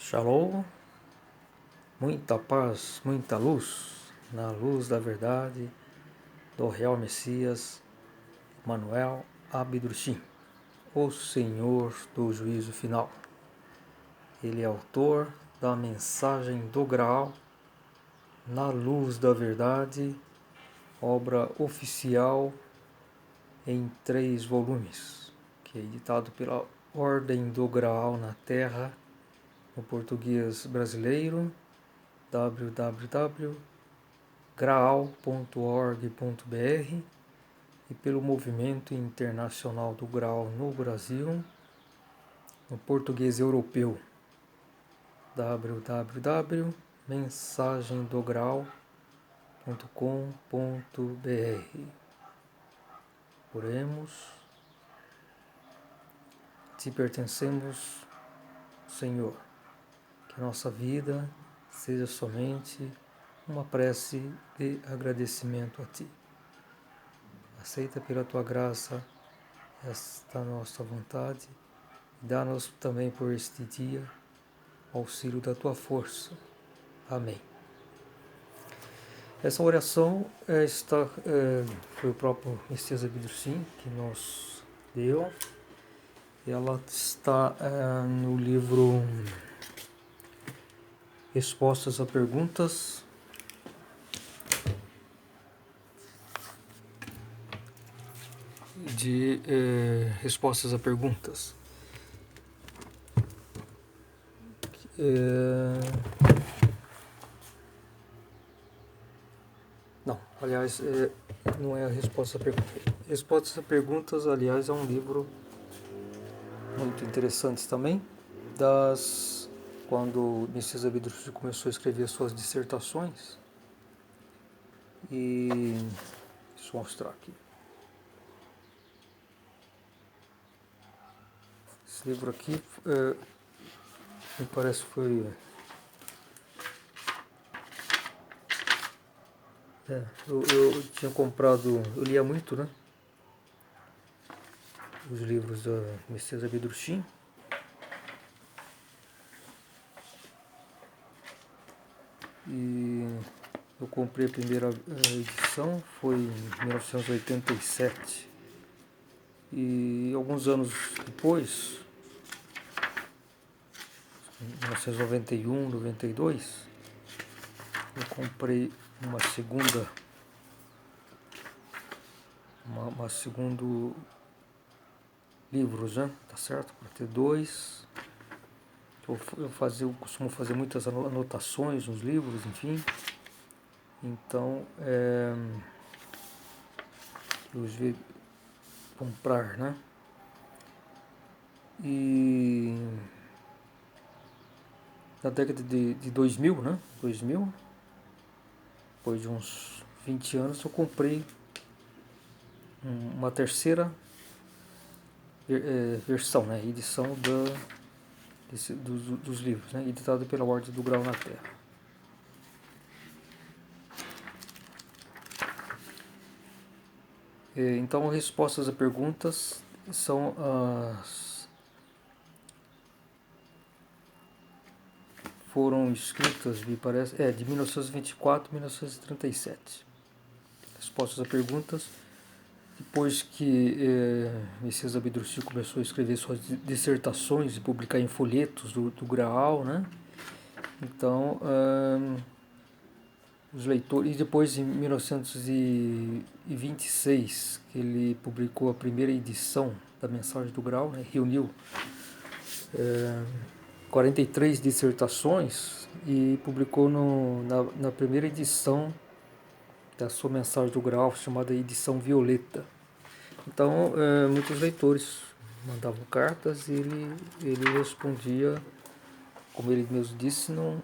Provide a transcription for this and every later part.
Shalom, muita paz, muita luz, na luz da verdade do real Messias, Manuel Abidrushim, o Senhor do juízo final. Ele é autor da mensagem do Graal, na luz da verdade, obra oficial em 3 volumes, que é editado pela Ordem do Graal na Terra, no português brasileiro, www.graal.org.br, e pelo Movimento Internacional do Graal no Brasil, no português europeu, www.mensagemdograu.com.br. Oremos. Te pertencemos, Senhor, que nossa vida seja somente uma prece de agradecimento a Ti. Aceita pela Tua graça esta nossa vontade e dá-nos também por este dia auxílio da Tua força. Amém. Essa oração foi o próprio Messias Abidrushim que nos deu. Ela está no livro Respostas a Perguntas, Respostas a Perguntas. Não, aliás, não é a Resposta a Perguntas. Respostas a Perguntas, aliás, é um livro muito interessante também, quando o Messias Abidrushim começou a escrever suas dissertações. E deixa eu mostrar aqui. Esse livro aqui, me parece que foi... eu tinha comprado, eu lia muito, né? Os livros da Messias Abidrushim. E eu comprei a primeira edição, foi em 1987. E alguns anos depois, em 1991, 92, eu comprei uma segundo livros, né? Tá certo? Para ter 2. Eu costumo fazer muitas anotações nos livros, enfim. Então, eu devia comprar, né? E na década de 2000, né? 2000, depois de uns 20 anos, eu comprei uma terceira versão, né? Edição dos livros, né? Editado pela Ordem do Graal na Terra. Então, respostas a perguntas são foram escritas, me parece, de 1924 a 1937. Respostas a perguntas. Depois que Messias Abidrushim começou a escrever suas dissertações e publicar em folhetos do Graal, né? Então, os leitores, e depois em 1926, que ele publicou a primeira edição da Mensagem do Graal, né? Reuniu 43 dissertações e publicou na primeira edição da sua Mensagem do Graal, chamada edição Violeta. Então, muitos leitores mandavam cartas e ele respondia, como ele mesmo disse, não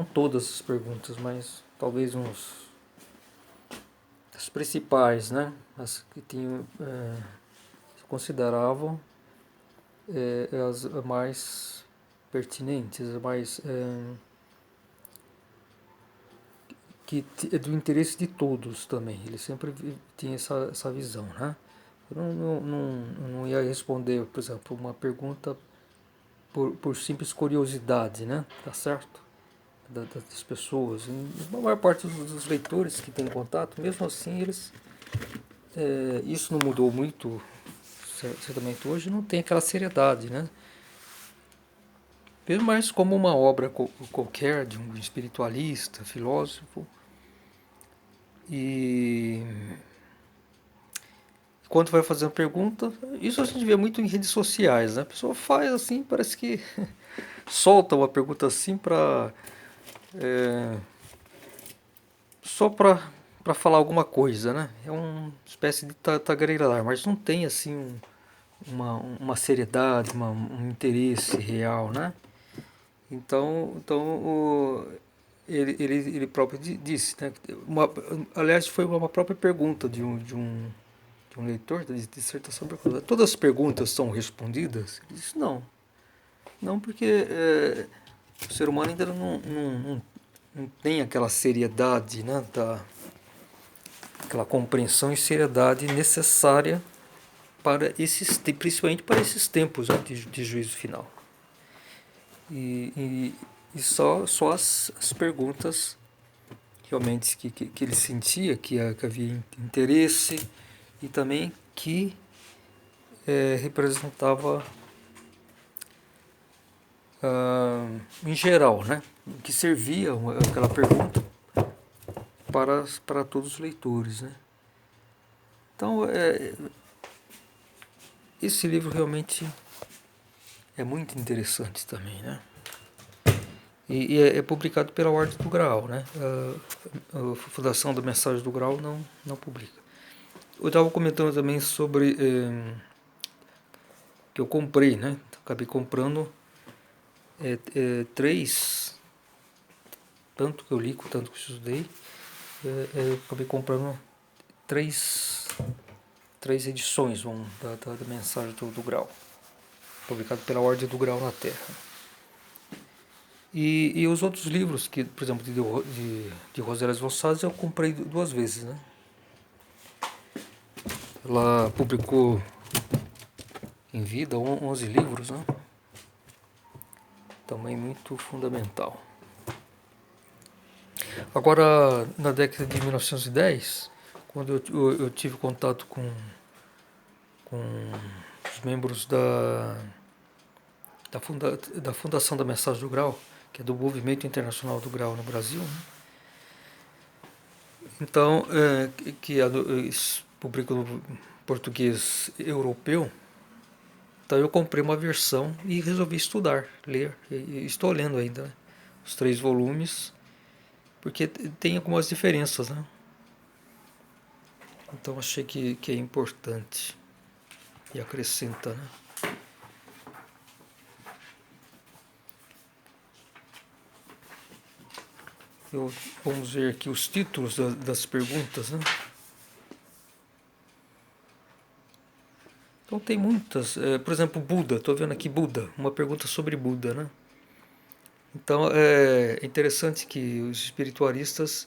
todas as perguntas, mas talvez as principais, né? As que tinham, consideravam as mais pertinentes, as mais que é do interesse de todos também. Ele sempre tinha essa visão, né? Eu não ia responder, por exemplo, uma pergunta por simples curiosidade, né? Tá certo? Das pessoas. A maior parte dos leitores que tem contato, mesmo assim, isso não mudou muito, certamente hoje, não tem aquela seriedade, né? Mesmo mais como uma obra qualquer de um espiritualista, filósofo. E quando vai fazendo pergunta, isso a gente vê muito em redes sociais, né? A pessoa faz assim, parece que solta uma pergunta assim só para falar alguma coisa, né? É uma espécie de tagarelar, mas não tem assim uma seriedade, um interesse real, né? Então ele próprio disse, né? Aliás, foi uma própria pergunta de um leitor da dissertação. Todas as perguntas são respondidas? Ele disse, não porque o ser humano ainda não tem aquela seriedade, né? Aquela compreensão e seriedade necessária para principalmente para esses tempos, né, de juízo final. E só as perguntas realmente que ele sentia que havia interesse e também que representava em geral, né, que servia aquela pergunta para todos os leitores, né. Então esse livro realmente é muito interessante também, né. E é publicado pela Ordem do Graal, né? A Fundação da Mensagem do Graal não publica. Eu estava comentando também sobre que eu comprei, né? Acabei comprando 3, tanto que eu li, tanto que eu estudei, acabei comprando três edições da Mensagem do Graal, publicado pela Ordem do Graal na Terra. E os outros livros, que, por exemplo, de Rosélia Valsades, eu comprei 2 vezes, né? Ela publicou em vida 11 livros, né? Também muito fundamental. Agora, na década de 1910, quando eu tive contato com os membros da Fundação da Mensagem do Grau, que é do Movimento Internacional do Grau no Brasil, né? Então, que publica no português europeu. Então eu comprei uma versão e resolvi estudar, ler. E estou lendo ainda, né, os 3 volumes, porque tem algumas diferenças, né? Então achei que é importante e acrescenta, né? Vamos ver aqui os títulos das perguntas, né? Então tem muitas, por exemplo, Buda, estou vendo aqui Buda, uma pergunta sobre Buda, né? Então é interessante que os espiritualistas,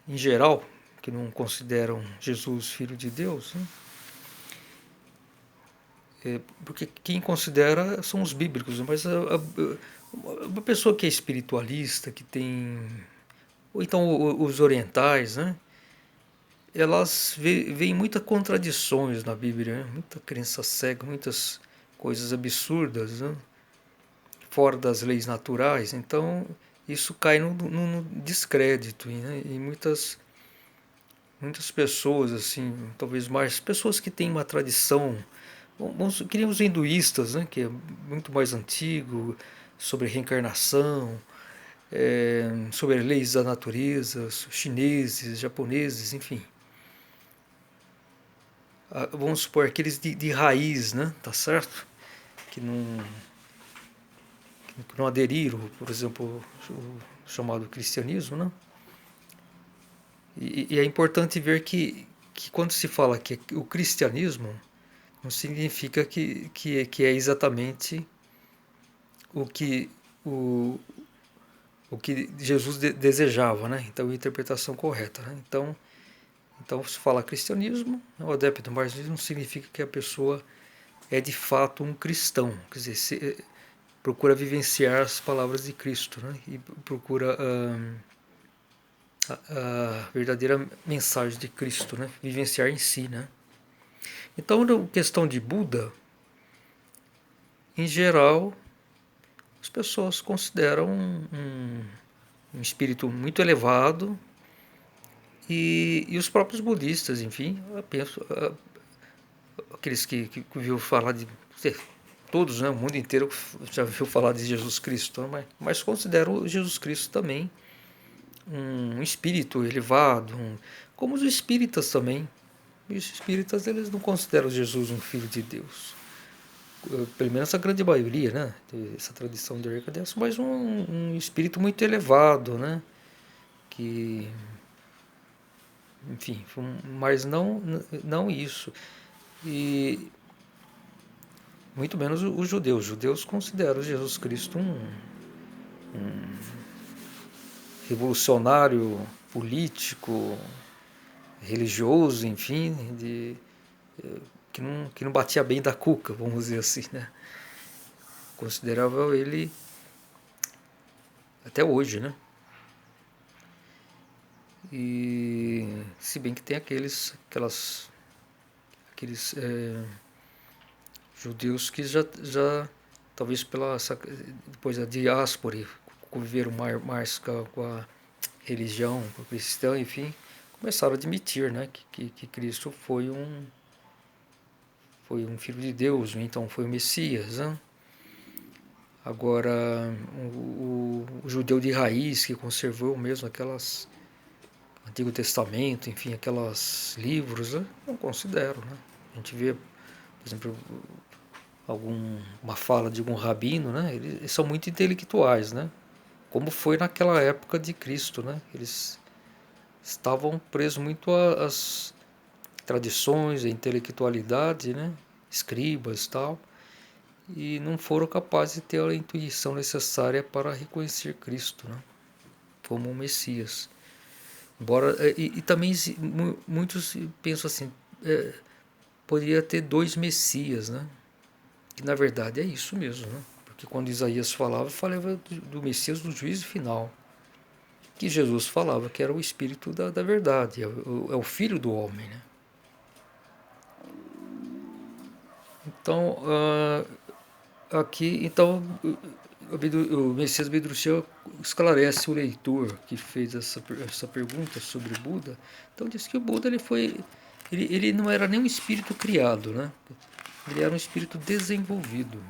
em geral, que não consideram Jesus filho de Deus, né? Porque quem considera são os bíblicos, mas uma pessoa que é espiritualista, que tem, ou então os orientais, né? Elas veem muitas contradições na Bíblia, né? Muita crença cega, muitas coisas absurdas, né? Fora das leis naturais. Então isso cai no descrédito, né? E muitas pessoas, assim, talvez mais pessoas que têm uma tradição. Queríamos hinduístas, né, que é muito mais antigo, sobre reencarnação, sobre as leis da natureza, chineses, japoneses, enfim. Vamos supor, aqueles de raiz, né, tá certo? Que não aderiram, por exemplo, o chamado cristianismo, né? E é importante ver que quando se fala que o cristianismo não significa que é exatamente o que o, o que Jesus desejava, né? Então, a interpretação correta, né? Então se fala cristianismo, é o adepto, mas isso não significa que a pessoa é de fato um cristão. Quer dizer, procura vivenciar as palavras de Cristo, né? E procura a verdadeira mensagem de Cristo, né? Vivenciar em si, né? Então, na questão de Buda, em geral, as pessoas consideram um espírito muito elevado, e os próprios budistas, enfim, eu penso, aqueles que ouviu falar de todos, né, o mundo inteiro já ouviu falar de Jesus Cristo, mas consideram Jesus Cristo também um espírito elevado, como os espíritas também. Os espíritas, eles não consideram Jesus um filho de Deus, pelo menos a grande maioria, né, essa tradição de Deus, mas um espírito muito elevado, né, que, enfim, mas não isso. E muito menos os judeus. Os judeus consideram Jesus Cristo um revolucionário político, religioso, enfim, que não batia bem da cuca, vamos dizer assim, né? Considerava ele até hoje, né? E se bem que tem aqueles judeus que já talvez depois da diáspora, conviveram mais com a religião cristã, enfim, começaram a admitir, né, que Cristo foi um filho de Deus, então foi o Messias, né? Agora, o judeu de raiz, que conservou mesmo aquelas Antigo Testamento, enfim, aquelas livros, né, não considero, né? A gente vê, por exemplo, uma fala de algum rabino, né? Eles são muito intelectuais, né? Como foi naquela época de Cristo, né? Eles estavam presos muito às tradições, à intelectualidade, né? Escribas e tal, e não foram capazes de ter a intuição necessária para reconhecer Cristo, né, como o Messias. Embora e também muitos pensam assim, poderia ter dois Messias, né? Que na verdade é isso mesmo, né? Porque quando Isaías falava do Messias do juízo final, que Jesus falava que era o Espírito da verdade, é o Filho do homem, né? Então, aqui, então, o Messias Bedruchet esclarece o leitor que fez essa pergunta sobre Buda. Então diz que o Buda ele não era nem um espírito criado, né? Ele era um espírito desenvolvido.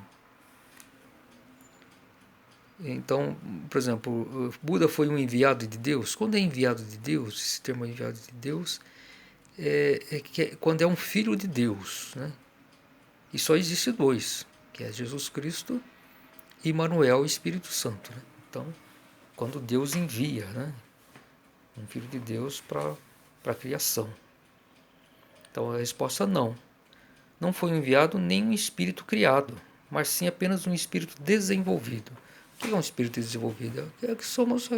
Então, por exemplo, Buda foi um enviado de Deus. Quando é enviado de Deus, esse termo enviado de Deus, quando é um filho de Deus, né? E só existe dois, que é Jesus Cristo e Manuel, o Espírito Santo, né? Então, quando Deus envia, né, um filho de Deus para a criação. Então a resposta não. Não foi enviado nem um espírito criado, mas sim apenas um espírito desenvolvido. O que é um espírito desenvolvido? É que somos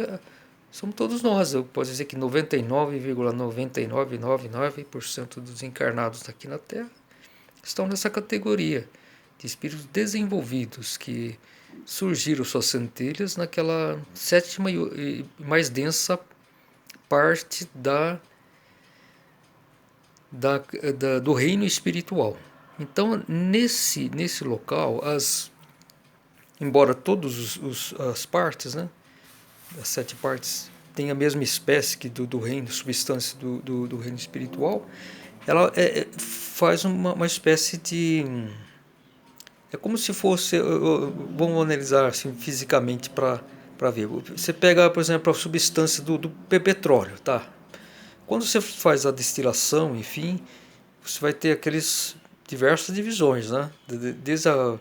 todos nós. Eu posso dizer que 99,9999% dos encarnados aqui na Terra estão nessa categoria de espíritos desenvolvidos que surgiram suas centelhas naquela sétima e mais densa parte do reino espiritual. Então, nesse local, embora todas as partes, né, as 7 partes, tenham a mesma espécie que do reino, substância do reino espiritual, ela faz uma espécie de... É como se fosse... Vamos analisar assim, fisicamente para ver. Você pega, por exemplo, a substância do petróleo, tá? Quando você faz a destilação, enfim, você vai ter aqueles diversas divisões, né? Desde a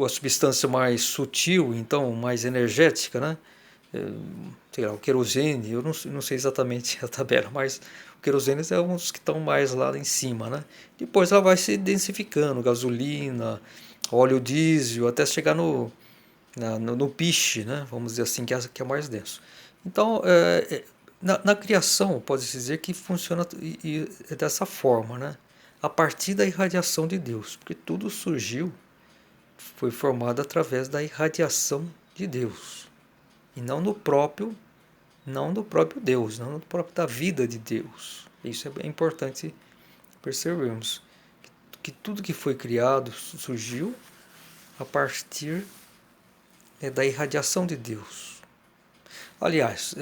substância mais sutil, então mais energética, né? Sei lá, o querosene, eu não sei exatamente a tabela, mas o querosene é um dos que estão mais lá em cima, né? Depois ela vai se densificando, gasolina, óleo diesel, até chegar no piche, né? Vamos dizer assim, que é mais denso. Então, na criação, pode-se dizer que funciona dessa forma, né? a partir da irradiação de Deus, porque tudo surgiu, foi formado através da irradiação de Deus, e não do próprio Deus, não do próprio da vida de Deus. Isso é importante percebermos, que tudo que foi criado surgiu a partir da irradiação de Deus. Aliás,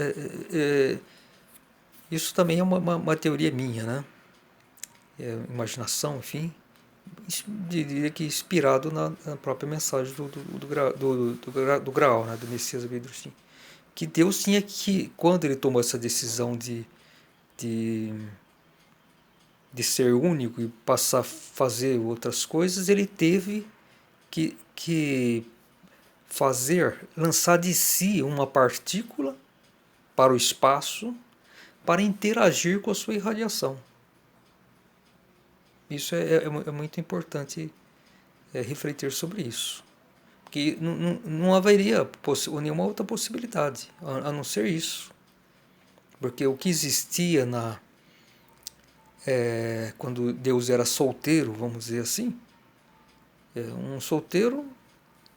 isso também é uma teoria minha, né? Imaginação, enfim, diria que inspirado na própria mensagem do Graal, né? Do Messias Abedrushim. Que Deus tinha que, quando ele tomou essa decisão de ser único e passar a fazer outras coisas, ele teve que lançar de si uma partícula para o espaço para interagir com a sua irradiação. Isso é muito importante refletir sobre isso. Porque não haveria nenhuma outra possibilidade a não ser isso. Porque o que existia quando Deus era solteiro, vamos dizer assim, um solteiro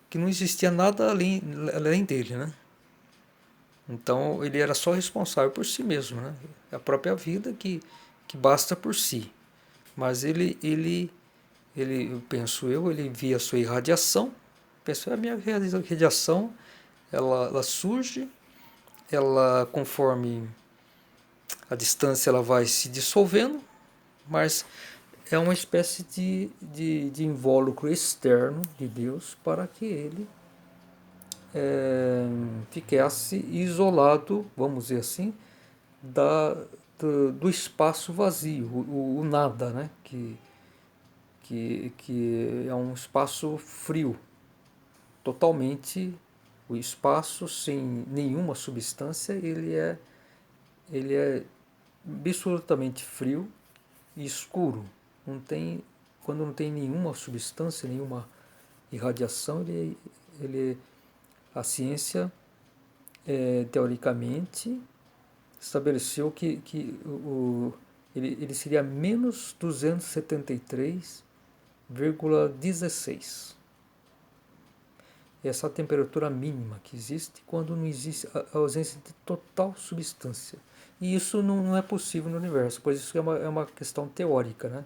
que não existia nada além dele, né? Então ele era só responsável por si mesmo, né? A própria vida que basta por si. Mas ele, ele via a sua irradiação, a minha radiação, ela surge, ela conforme a distância ela vai se dissolvendo, mas é uma espécie de invólucro externo de Deus para que ele ficasse isolado, vamos dizer assim, do espaço vazio, o nada, né? Que é um espaço frio, totalmente o espaço sem nenhuma substância, ele é absolutamente frio e escuro. Quando não tem nenhuma substância, nenhuma irradiação, a ciência teoricamente estabeleceu que ele seria menos 273,16. Essa é a temperatura mínima que existe quando não existe a ausência de total substância. E isso não é possível no universo, pois isso é uma questão teórica, né?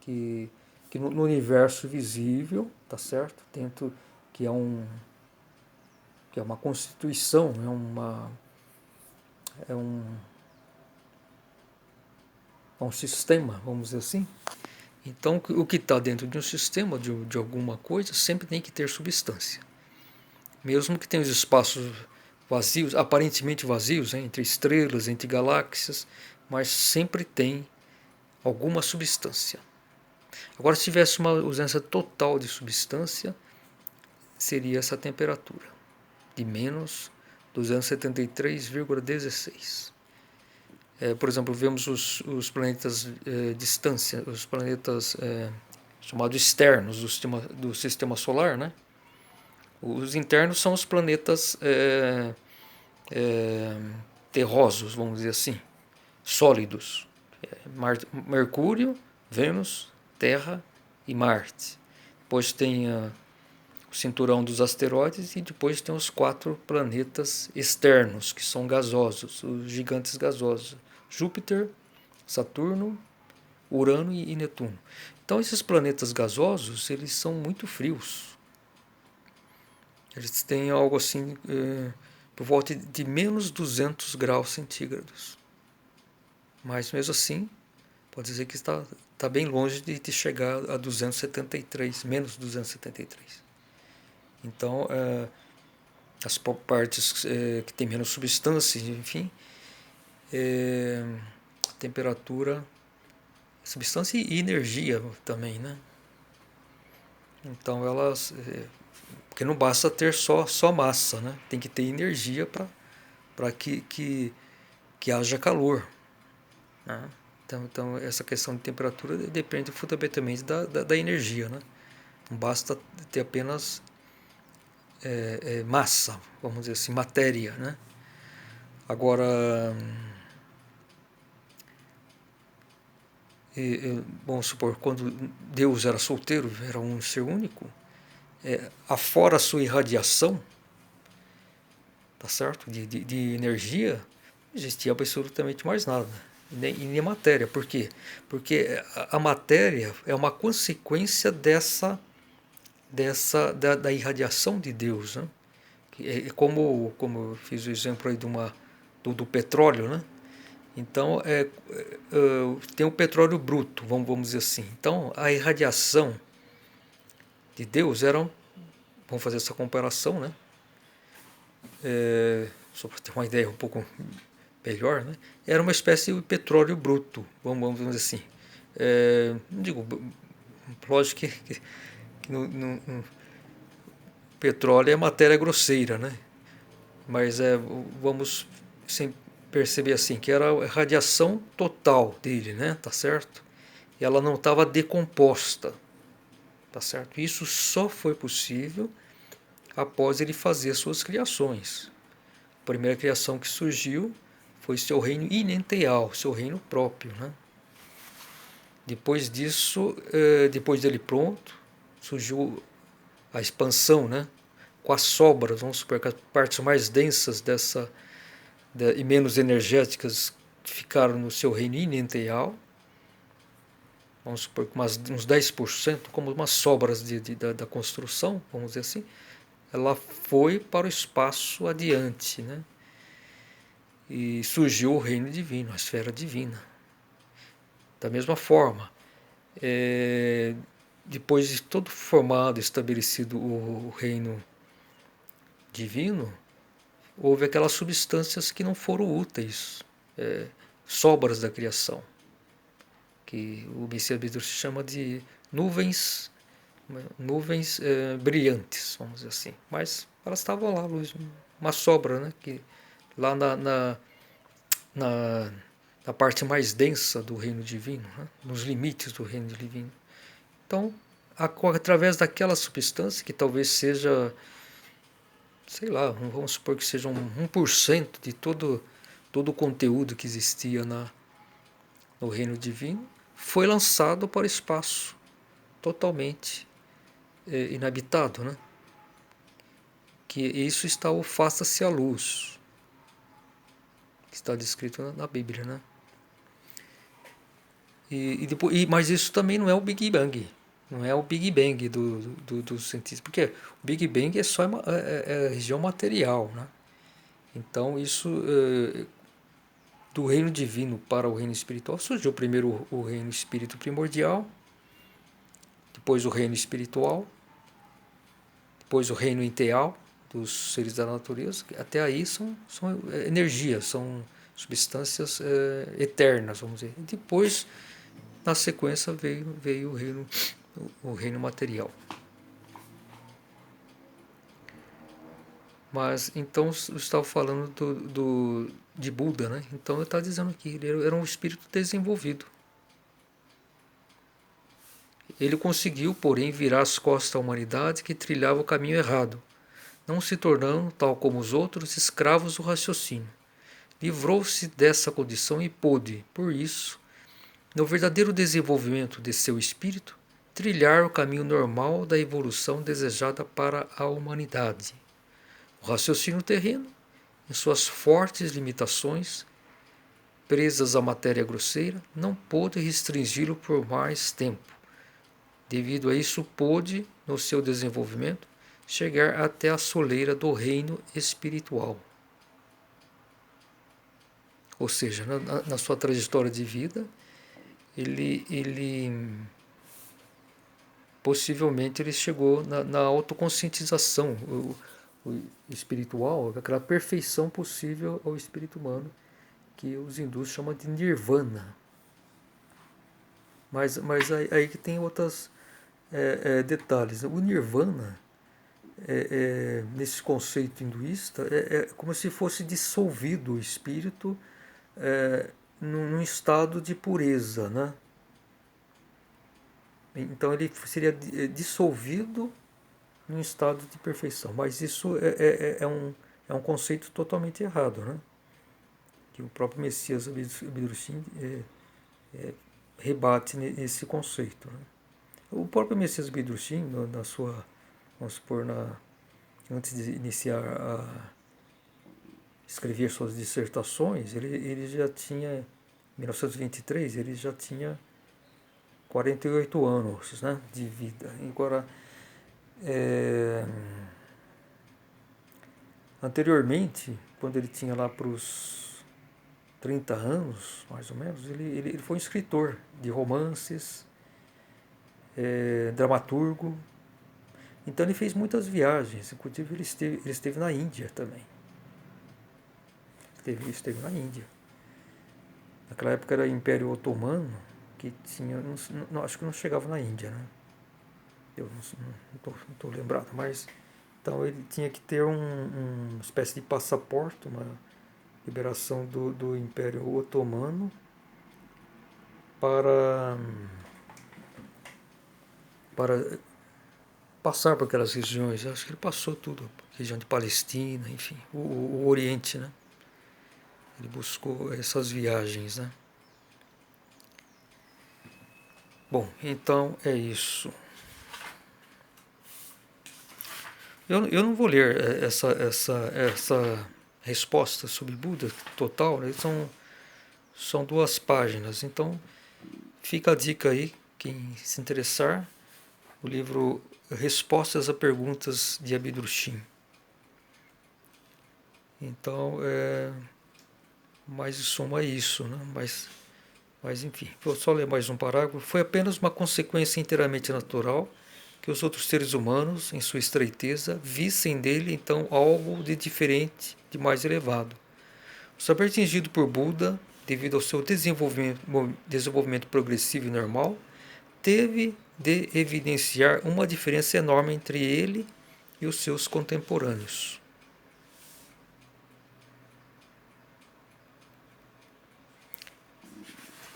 Que no universo visível, tá certo? Dentro que é uma constituição, é um sistema, vamos dizer assim. Então, o que está dentro de um sistema, de alguma coisa, sempre tem que ter substância. Mesmo que tenha os espaços vazios, aparentemente vazios, entre estrelas, entre galáxias, mas sempre tem alguma substância. Agora, se tivesse uma ausência total de substância, seria essa temperatura, de menos 273,16. Por exemplo, vemos os planetas distância, os planetas chamados externos do sistema solar, né? Os internos são os planetas terrosos, vamos dizer assim, sólidos. Mercúrio, Vênus, Terra e Marte. Depois tem o cinturão dos asteroides e depois tem os 4 planetas externos, que são gasosos, os gigantes gasosos. Júpiter, Saturno, Urano e Netuno. Então esses planetas gasosos, eles são muito frios. Eles têm algo assim por volta de menos 200 graus centígrados. Mas mesmo assim, pode dizer que está bem longe de chegar a 273, menos 273. Então, as partes que tem menos substância, enfim, temperatura, substância e energia também, né? Então elas, porque não basta ter só massa, né? Tem que ter energia para que haja calor, né? Então essa questão de temperatura depende fundamentalmente da energia, né? Não basta ter apenas massa, vamos dizer assim, matéria, né? Agora, vamos supor, quando Deus era solteiro, era um ser único, afora a sua irradiação, tá certo? De energia, não existia absolutamente mais nada, nem matéria. Por quê? Porque a matéria é uma consequência da irradiação de Deus, né? Como eu fiz o exemplo aí do petróleo, né? Então, tem o petróleo bruto, vamos dizer assim. Então, a irradiação de Deus vamos fazer essa comparação, né? Só para ter uma ideia um pouco melhor, né? Era uma espécie de petróleo bruto, vamos dizer assim. Não digo, lógico que petróleo é matéria grosseira, né? Mas vamos perceber assim, que era a radiação total dele, né? Tá certo? E ela não estava decomposta, tá certo? Isso só foi possível após ele fazer suas criações. A primeira criação que surgiu foi seu reino inenteal, seu reino próprio, né? Depois disso, depois dele pronto, surgiu a expansão, né? Com as sobras, vamos supor, que as partes mais densas e menos energéticas ficaram no seu reino inenteal, vamos supor que uns 10%, como umas sobras da construção, vamos dizer assim, ela foi para o espaço adiante, né? E surgiu o reino divino, a esfera divina. Da mesma forma, depois de todo formado, estabelecido o reino divino, houve aquelas substâncias que não foram úteis, sobras da criação, que o Messias Bíblico chama de nuvens brilhantes, vamos dizer assim. Mas elas estavam lá, uma sobra, né? Que lá na parte mais densa do reino divino, né? Nos limites do reino divino. Então, através daquela substância, que talvez seja, sei lá, vamos supor que seja 1% de todo o conteúdo que existia no reino divino, foi lançado para o espaço, totalmente inabitado, né? Que isso está o faça-se a luz, que está descrito na Bíblia, né? Mas isso também não é o Big Bang, não é o Big Bang do cientista, porque o Big Bang é só a região material, né? Então isso do reino divino para o reino espiritual surgiu primeiro o reino espírito primordial, depois o reino espiritual, depois o reino inteal dos seres da natureza. Até aí são energias, são substâncias eternas, vamos dizer. E depois, na sequência, veio o reino material. Mas então eu estava falando de Buda, né? Então eu estava dizendo aqui, ele era um espírito desenvolvido. Ele conseguiu, porém, virar as costas à humanidade que trilhava o caminho errado, não se tornando, tal como os outros, escravos do raciocínio. Livrou-se dessa condição e pôde, por isso, no verdadeiro desenvolvimento de seu espírito, trilhar o caminho normal da evolução desejada para a humanidade. O raciocínio terreno, em suas fortes limitações, presas à matéria grosseira, não pôde restringi-lo por mais tempo. Devido a isso, pôde, no seu desenvolvimento, chegar até a soleira do reino espiritual. Ou seja, na sua trajetória de vida, ele possivelmente ele chegou na autoconscientização o espiritual, aquela perfeição possível ao espírito humano, que os hindus chamam de nirvana. Mas aí que tem outros detalhes. O nirvana, nesse conceito hinduísta, é como se fosse dissolvido o espírito num estado de pureza, né? Então ele seria dissolvido num estado de perfeição. Mas isso é um conceito totalmente errado, né? Que o próprio Messias Abidursim rebate nesse conceito, né? O próprio Messias Vidruchin, na sua, vamos supor, antes de iniciar a escrever suas dissertações, ele já tinha, em 1923, ele já tinha 48 anos, né, de vida. Agora, anteriormente, quando ele tinha lá para os 30 anos, mais ou menos, ele foi um escritor de romances, dramaturgo. Então ele fez muitas viagens, inclusive ele esteve na Índia também. Esteve na Índia. Naquela época era o Império Otomano, que tinha, acho que não chegava na Índia, né? Eu não estou lembrado, mas então ele tinha que ter uma espécie de passaporte, uma liberação do Império Otomano para passar por aquelas regiões. Eu acho que ele passou tudo, região de Palestina, enfim, o Oriente, né? Ele buscou essas viagens, né? Bom, então é isso. Eu não vou ler essa resposta sobre Buda total, né? São 2 páginas, então fica a dica aí, quem se interessar, o livro Respostas a Perguntas de Abidrushim. Então, mais em suma é isso, né? Mas enfim, vou só ler mais um parágrafo. Foi apenas uma consequência inteiramente natural que os outros seres humanos, em sua estreiteza, vissem dele então algo de diferente, de mais elevado. O saber atingido por Buda, devido ao seu desenvolvimento progressivo e normal, teve de evidenciar uma diferença enorme entre ele e os seus contemporâneos.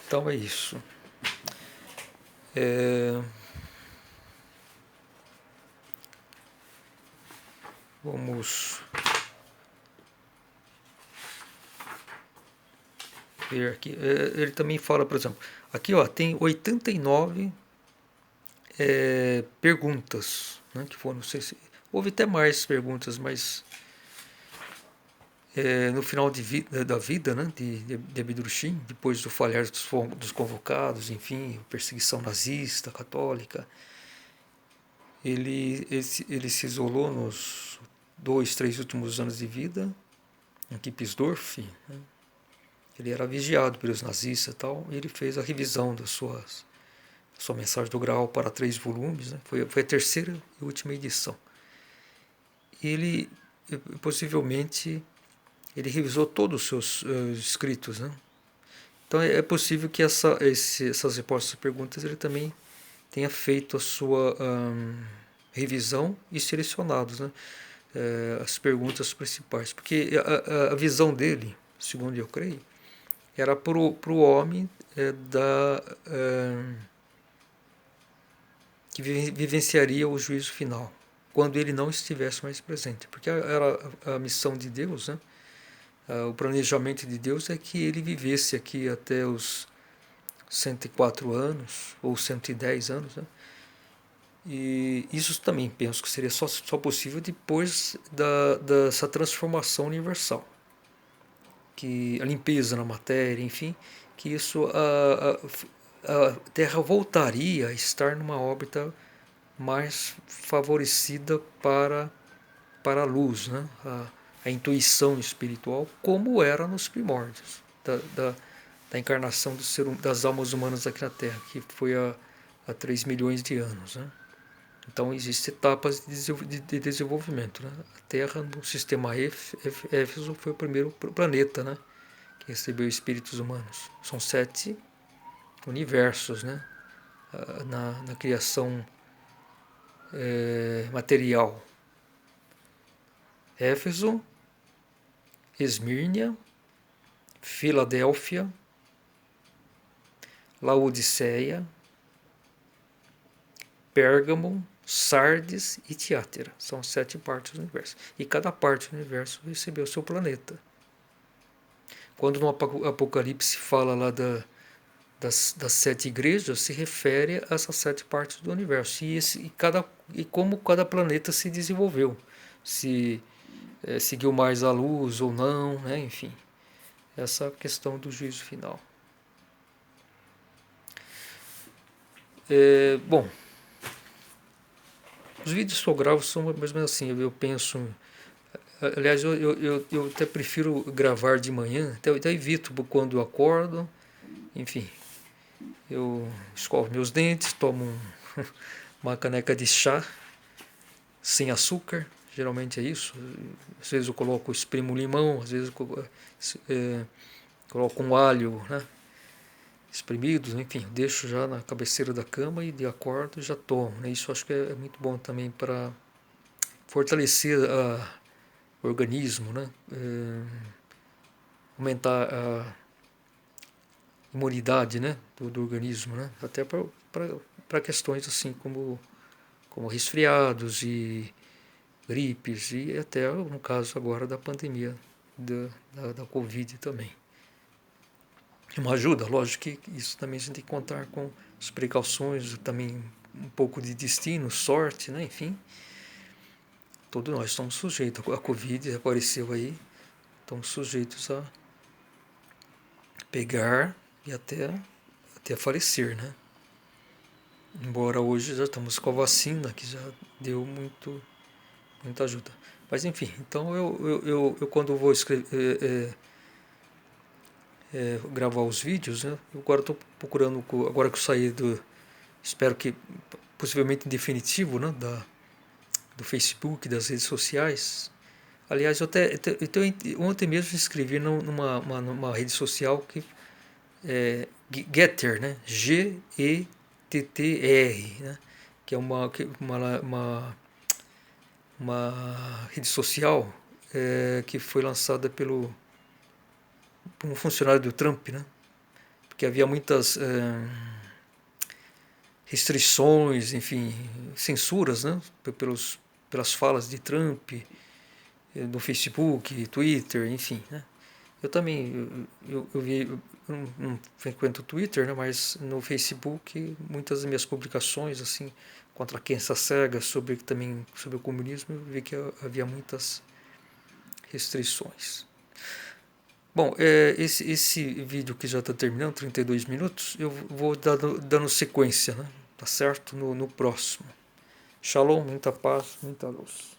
Então é isso. Vamos ver aqui. Ele também fala, por exemplo, aqui ó, tem 89 perguntas, né, que foram, não sei se houve até mais perguntas, mas no final da vida, né, de Abidrushim, depois do falhar dos convocados, enfim, perseguição nazista, católica, ele se isolou nos 2, 3 últimos anos de vida em Kipsdorf, né? Ele era vigiado pelos nazistas e tal, e ele fez a revisão da sua mensagem do Graal para 3 volumes, né? Foi a 3ª e última edição. Ele, possivelmente, ele revisou todos os seus escritos, né? Então é possível que essas respostas e perguntas ele também tenha feito a sua revisão e selecionados, né? As perguntas principais, porque a visão dele, segundo eu creio, era para o homem que vivenciaria o juízo final, quando ele não estivesse mais presente, porque era a missão de Deus, né? O planejamento de Deus é que ele vivesse aqui até os 104 anos, ou 110 anos, né? E isso também penso que seria só possível depois dessa transformação universal, que a limpeza na matéria, enfim, que isso a Terra voltaria a estar numa órbita mais favorecida para a luz, né? A intuição espiritual, como era nos primórdios da encarnação das almas humanas aqui na Terra, que foi há 3 milhões de anos, né? Então existem etapas de desenvolvimento, né? A Terra no sistema Éfeso foi o primeiro planeta, né, que recebeu espíritos humanos. São 7 universos, né, na criação material. Éfeso, Esmírnia, Filadélfia, Laodiceia, Pérgamo, Sardes e Tiátira. São 7 partes do universo. E cada parte do universo recebeu seu planeta. Quando no Apocalipse fala lá das 7 igrejas se refere a essas 7 partes do universo e como cada planeta se desenvolveu, se seguiu mais a luz ou não, né? Enfim, essa questão do juízo final. Bom, os vídeos que eu gravo são mais ou menos assim, eu penso. Aliás, eu até prefiro gravar de manhã, até evito quando eu acordo, enfim. Eu escovo meus dentes, tomo uma caneca de chá sem açúcar, geralmente é isso. Às vezes eu espremo limão, às vezes eu coloco um alho, né, espremido, enfim, deixo já na cabeceira da cama e de acordo já tomo. Né? Isso acho que é muito bom também para fortalecer o organismo, né? Aumentar a imunidade, né, do organismo, né? Até para questões assim como resfriados e gripes e até no caso agora da pandemia da Covid também. É uma ajuda, lógico que isso também a gente tem que contar com as precauções, também um pouco de destino, sorte, né? Enfim, todos nós estamos sujeitos. A Covid apareceu aí, estamos sujeitos a pegar e até falecer, né? Embora hoje já estamos com a vacina, que já deu muita ajuda. Mas enfim, então eu quando vou escrever, gravar os vídeos, né? Eu agora estou procurando, agora que eu saí espero que possivelmente em definitivo, né? Do Facebook, das redes sociais. Aliás, ontem mesmo escrevi numa rede social que é Getter, né? Gettr, né? Que é uma rede social que foi lançada por um funcionário do Trump, né? Porque havia muitas restrições, enfim, censuras, né? Pelas falas de Trump no Facebook, Twitter, enfim, né? Eu também, eu não frequento o Twitter, né, mas no Facebook muitas das minhas publicações assim contra quem se cega também sobre o comunismo, eu vi que havia muitas restrições. Bom, esse vídeo que já está terminando, 32 minutos, eu vou dando sequência, né? Tá certo? No próximo. Shalom, muita paz, muita luz.